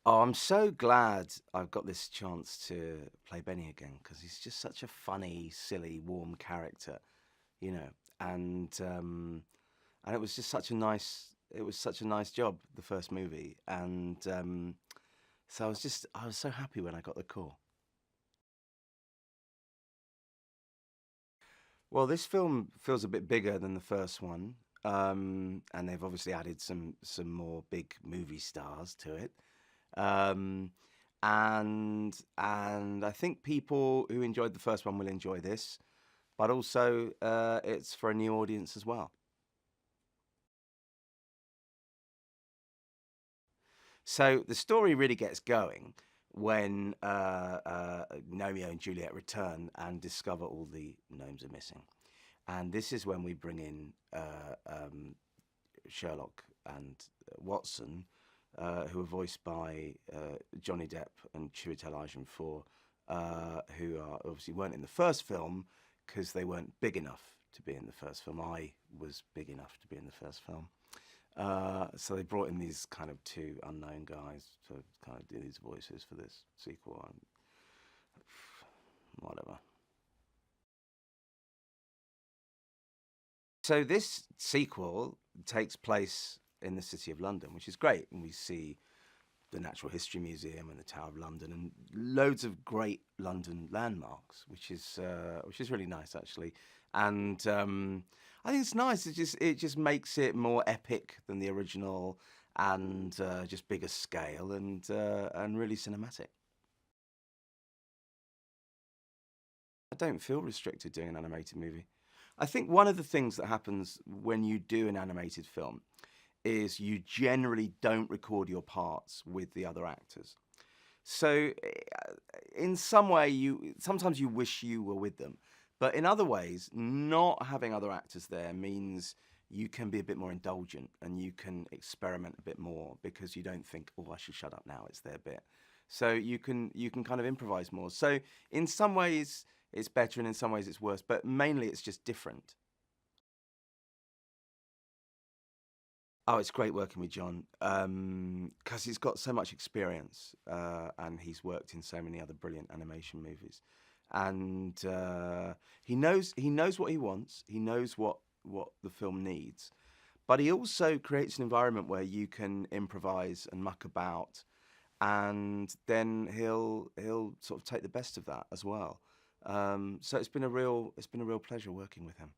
Oh, I'm so glad I've got this chance to play Benny again because he's just such a funny, silly, warm character, you know. And it was just such a nice job, the first movie, and so I was so happy when I got the call. Well, this film feels a bit bigger than the first one, and they've obviously added some more big movie stars to it. Um, and I think people who enjoyed the first one will enjoy this, but also it's for a new audience as well. So the story really gets going when Gnomeo and Juliet return and discover all the gnomes are missing. And this is when we bring in Sherlock and Watson, who are voiced by Johnny Depp and Chiwetel Ejiofor, who are obviously weren't in the first film because they weren't big enough to be in the first film. I was big enough to be in the first film. So they brought in these kind of two unknown guys to kind of do these voices for this sequel and whatever. So this sequel takes place in the City of London, which is great, and we see the Natural History Museum and the Tower of London and loads of great London landmarks, which is really nice actually. And I think it's nice. It just makes it more epic than the original and just bigger scale and really cinematic. I don't feel restricted doing an animated movie. I think one of the things that happens when you do an animated film is you generally don't record your parts with the other actors. So in some way you sometimes you wish you were with them, but in other ways not having other actors there means you can be a bit more indulgent and you can experiment a bit more because you don't think, oh, I should shut up now, it's their bit. So you can kind of improvise more. So in some ways it's better and in some ways it's worse, but mainly it's just different. Oh, it's great working with John because he's got so much experience and he's worked in so many other brilliant animation movies, and he knows what he wants. He knows what the film needs, but he also creates an environment where you can improvise and muck about, and then he'll sort of take the best of that as well. So it's been a real pleasure working with him.